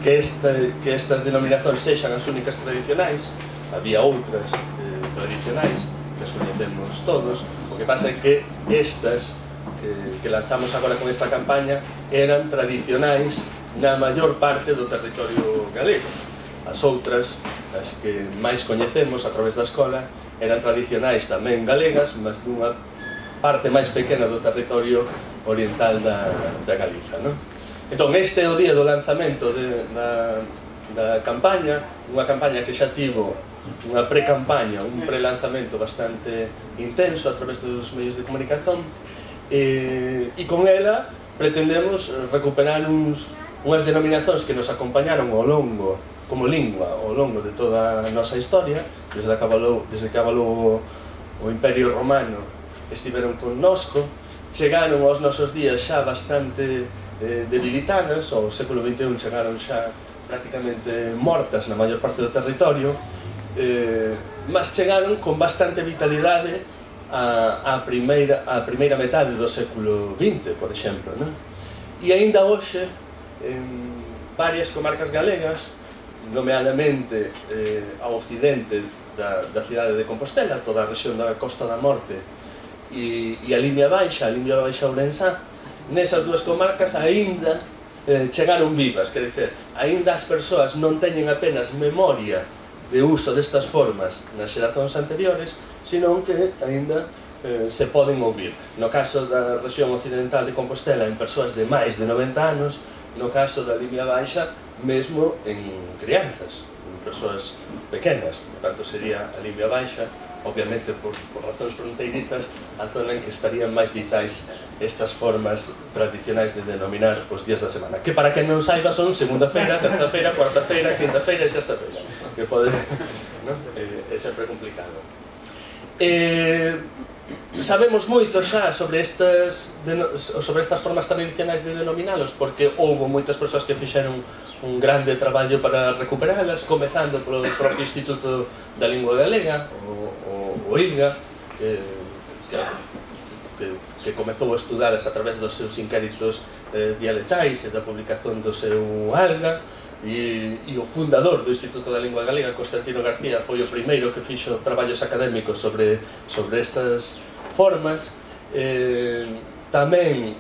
que estas denominacións sexan as únicas tradicionais. Había outras tradicionais que as coñecemos todos. O que pasa é que estas que lanzamos agora con esta campaña eran tradicionais na maior parte do territorio galego. As outras, as que máis coñecemos a través da escola, eran tradicionais tamén galegas, mas dunha parte máis pequena do territorio oriental da Galiza, non? Entón, este é o día do lanzamento da campaña, unha campaña que xa tivo unha pre-campaña, un pre-lanzamento bastante intenso a través dos medios de comunicación, e con ela pretendemos recuperar unhas denominacións que nos acompañaron ao longo, como lingua, ao longo de toda a nosa historia, desde que avalou o Imperio Romano, estiveron connosco, chegaron aos nosos días xa bastante debilitadas, ao século XXI chegaron xa prácticamente mortas na maior parte do territorio, mas chegaron con bastante vitalidade a primeira metade do século XX, por exemplo, non? E aínda hoxe, en varias comarcas galegas, nomeadamente ao occidente da cidade de Compostela, toda a rexión da Costa da Morte e a Limia Baixa Ourensá, nesas dúas comarcas aínda chegaron vivas, quer dizer, aínda as persoas non teñen apenas memoria de uso destas formas nas xeracións anteriores, senón que aínda se poden ouvir. No caso da rexión occidental de Compostela, en persoas de máis de 90 anos, no caso da Limia Baixa, mesmo en crianzas, en persoas pequenas. Por tanto, sería a Limia Baixa, obviamente por razóns fronteirizas, a zona en que estarían máis vitais estas formas tradicionais de denominar os días da semana, que para quen non saiba son segunda-feira, terza-feira, cuarta-feira, quinta-feira e sexta-feira, que pode, non? É sempre complicado. Sabemos moito xa sobre estas formas tradicionais de denominalos, porque houve moitas persoas que fixeron un grande traballo para recuperalas, comezando polo propio Instituto da Lingua Galega, o ILGA, que comezou a estudalas a través dos seus inquéritos dialectais e da publicación do seu ALGA, e o fundador do Instituto da Lingua Galega, Constantino García, foi o primeiro que fixo traballos académicos sobre estas formas. Tamén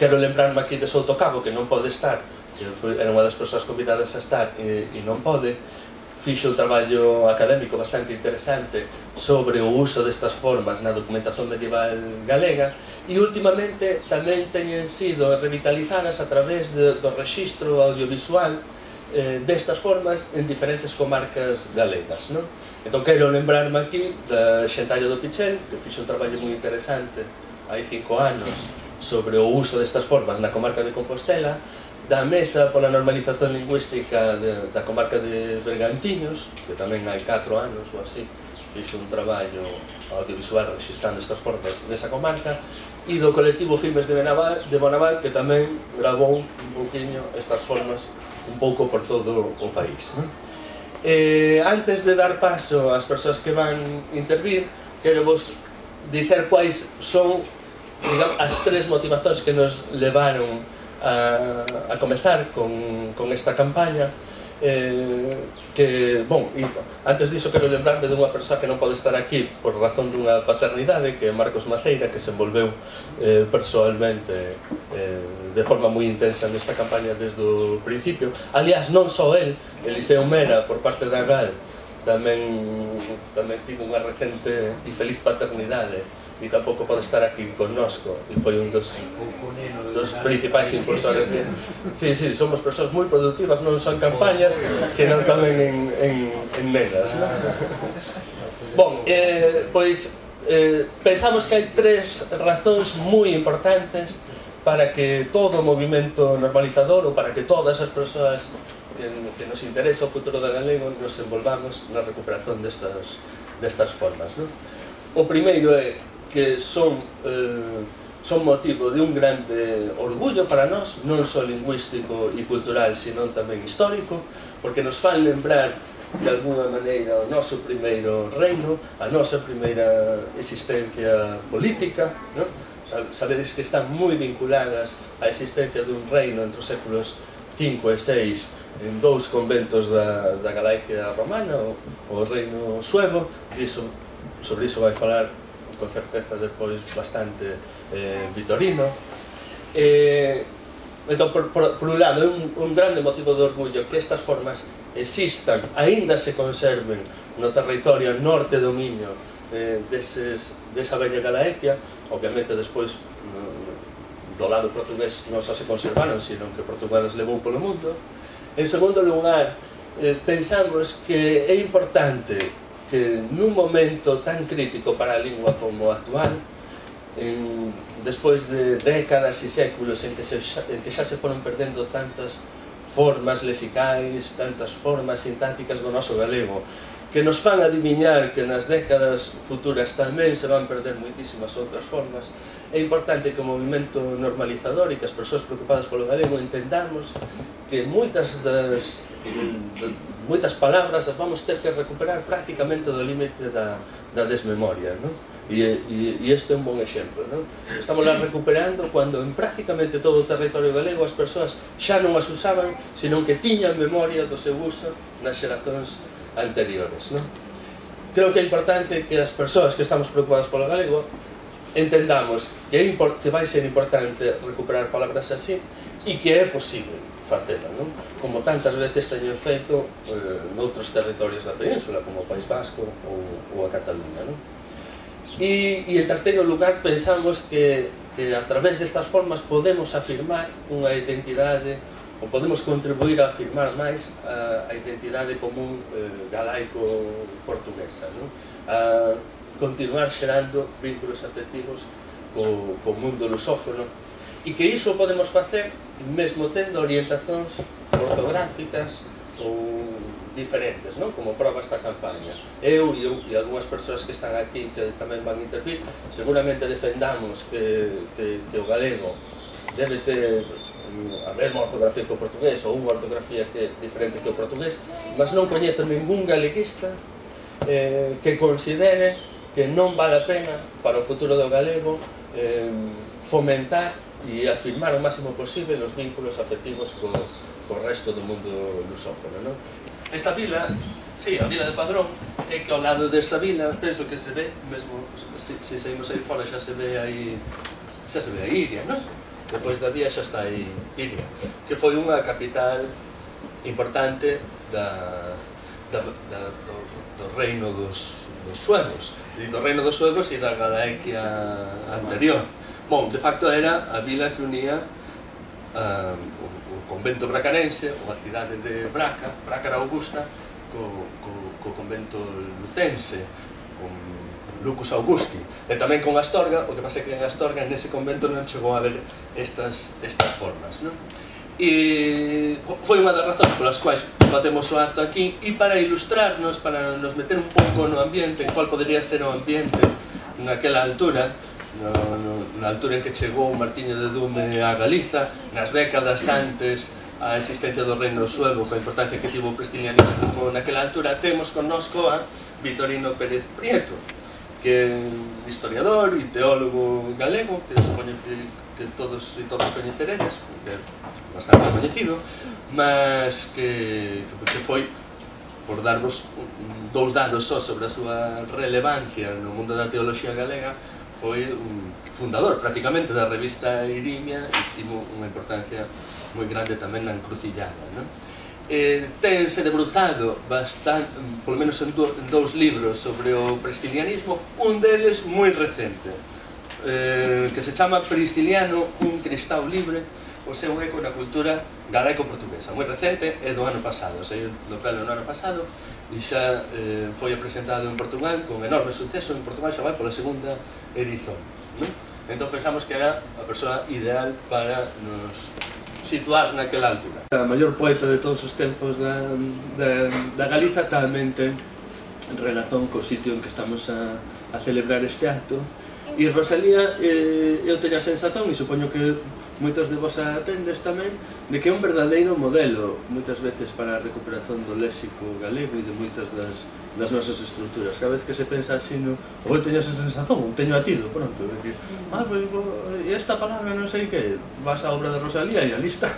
quero lembrarme aquí de Souto Cabo, que non pode estar, que era unha das persoas convidadas a estar e non pode. Fixo un traballo académico bastante interesante sobre o uso destas formas na documentación medieval galega, e últimamente tamén teñen sido revitalizadas a través do rexistro audiovisual destas formas en diferentes comarcas galegas, non? Entón quero lembrarme aquí da Xentallo do Pichel, que fixo un traballo moi interesante hai 5 anos sobre o uso destas formas na comarca de Compostela, da Mesa pola Normalización Lingüística da comarca de Bergantiños, que tamén hai 4 anos ou así, fixo un traballo audiovisual registrando estas formas desa comarca, e do colectivo Filmes de Bonaval, que tamén gravou un pouquiño estas formas un pouco por todo o país, non? Antes de dar paso ás persoas que van intervir, quero vos dicer quais son, digamos, as 3 motivacións que nos levaron a comezar con esta campaña, que, bon, antes diso quero lembrarme dunha persoa que non pode estar aquí por razón dunha paternidade, que é Marcos Maceira, que se envolveu persoalmente de forma moi intensa nesta campaña desde o principio. Aliás, non só el, Eliseo Mera, por parte da GAL, tamén tivo unha recente e feliz paternidade, e tampouco pode estar aquí connosco, e foi un dos principais impulsores. Sí, somos persoas moi productivas, non son campañas, senón tamén en nenas. Bon, pois pensamos que hai 3 razóns moi importantes para que todo o movimento normalizador, ou para que todas as persoas que nos interesa o futuro da galego nos envolvamos na recuperación destas formas. O primeiro é que son motivo de un grande orgullo para nós, non só lingüístico e cultural, senón tamén histórico, porque nos fan lembrar de alguna maneira, o noso primeiro reino, a nosa primeira existencia política, non? Sabedes que están moi vinculadas á existencia dun reino entre os séculos V e VI en dous conventos da Galacia romana, o reino suevo, sobre iso vai falar con certeza depois bastante Vitorino. Entón, por un lado, é un grande motivo de orgullo que estas formas existan, aínda se conserven no territorio norte do Miño desa bella Galaecia. Obviamente, despois, do lado portugués non só se conservaron, sino que Portugal as levou polo mundo. En segundo lugar, pensamos que é importante que nun momento tan crítico para a lingua como o actual, despois de décadas e séculos en que xa se foron perdendo tantas formas lexicais, tantas formas sintácticas do noso galego, que nos fan adiviñar que nas décadas futuras tamén se van perder moitísimas outras formas, é importante que o movimento normalizador e que as persoas preocupadas polo galego entendamos que moitas palabras as vamos ter que recuperar prácticamente do límite da desmemoria, non? E este é un bon exemplo, non? Estamos lá recuperando cando en prácticamente todo o territorio galego as persoas xa non as usaban, senón que tiñan memoria do seu uso nas xeracións anteriores, non? Creo que é importante que as persoas que estamos preocupadas polo galego entendamos que vai ser importante recuperar palabras así e que é posible facela, non? Como tantas veces teño feito noutros territorios da península, como o País Vasco ou a Cataluña, non? E en terceiro lugar pensamos que a través destas formas podemos afirmar unha identidade ou podemos contribuir a afirmar máis a identidade común galaico-portuguesa, a continuar xerando vínculos afectivos co mundo lusófono, e que iso podemos facer mesmo tendo orientacións ortográficas ou diferentes, como proba esta campaña. Eu e algunhas persoas que están aquí que tamén van intervir, seguramente defendamos que o galego debe ter a mesma ortografía que o portugués ou unha ortografía diferente que o portugués, mas non coñezo ningún galeguista que considere que non vale a pena para o futuro do galego fomentar e afirmar o máximo posible os vínculos afectivos co resto do mundo lusófono. Esta vila, sí, a vila de Padrón, é que ao lado desta vila, penso que se ve, mesmo se saímos aí fora xa se ve aí Iria, non? Depois da vía xa está aí Iria, que foi unha capital importante do reino dos suevos, do reino dos suevos e da Galaecia anterior. Bom, de facto era a vila que unía o convento bracarense, ou a cidade de Brácara Augusta, co convento lucense, con Lucus Augusti, e tamén con Astorga. O que pasa é que en Astorga, nese convento, non chegou a haber estas formas, non? E foi unha das razóns polas quais facemos o acto aquí, e para ilustrarnos, para nos meter un pouco no ambiente, en cual podería ser o ambiente naquela altura, na altura en que chegou Martiño de Dume a Galiza, nas décadas antes a existencia do reino suevo, coa importancia que tivo o prestilianismo naquela altura. Temos connosco a Vitorino Pérez Prieto, que é un historiador e teólogo galego, que supoño que todos e todas coñeceredes, porque é bastante coñecido, mas que foi, por darvos dous dados só sobre a súa relevancia no mundo da teoloxía galega, foi un fundador prácticamente da revista Irimia e tivo unha importancia moi grande tamén na encrucillada. Tense debruzado bastante, polo menos en dous libros sobre o prestilianismo, un deles moi recente, que se chama Pristiliano, un cristao libre, o seu eco na cultura galaico-portuguesa. Moi recente, é do ano pasado, saiu do plano no ano pasado, e xa foi presentado en Portugal con enorme suceso. En Portugal xa vai pola segunda edición. Entón pensamos que era a persoa ideal para nos situar naquela altura. A maior poeta de todos os tempos da Galiza tamén ten relación co sitio en que estamos a celebrar este acto, E Rosalía, eu teño a sensación, e supoño que moitos de vos atendes tamén, de que é un verdadeiro modelo, moitas veces, para a recuperación do léxico galego e de moitas das nosas estruturas. Cada vez que se pensa así, ou eu teño esa sensación, ou teño atido, pronto, de que, e esta palabra non sei que, vas á obra de Rosalía e ali está.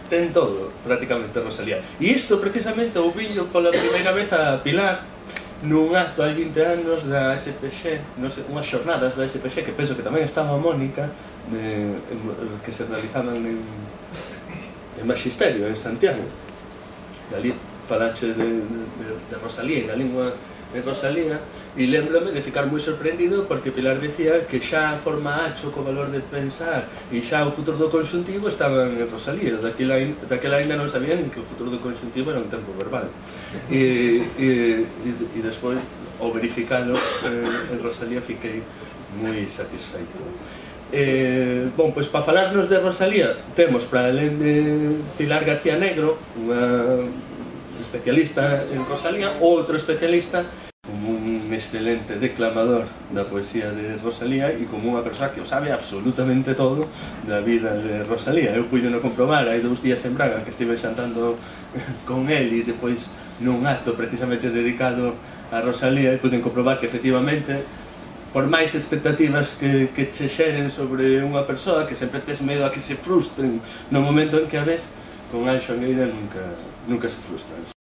Ten todo, prácticamente, Rosalía. E isto, precisamente, ouviño pola primeira vez a Pilar, nun acto hai 20 anos da SPX, unhas xornadas da SPX, que penso que tamén estaba Mónica, que se realizaban en Magisterio, en Santiago. Dali falache de Rosalía e da lingua de Rosalía, e lembrome de ficar moi sorprendido porque Pilar dicía que xa a forma H co valor de pensar e xa o futuro do conxuntivo estaban en Rosalía. Daquela ainda non sabían que o futuro do conxuntivo era un tempo verbal. E despois, ao verificalo en Rosalía, fiquei moi satisfeito. Bom, pois para falarnos de Rosalía temos, para alén de Pilar García Negro, unha especialista en Rosalía, outro especialista como un excelente declamador da poesía de Rosalía e como unha persoa que o sabe absolutamente todo da vida de Rosalía. Eu puido no comprobar hai 2 días en Braga que estive xantando con el e depois nun acto precisamente dedicado a Rosalía e puiden comprobar que efectivamente, por máis expectativas que che xeren sobre unha persoa, que sempre tes medo a que se frustren no momento en que a ves, con Anxo Angueira nunca se frustran.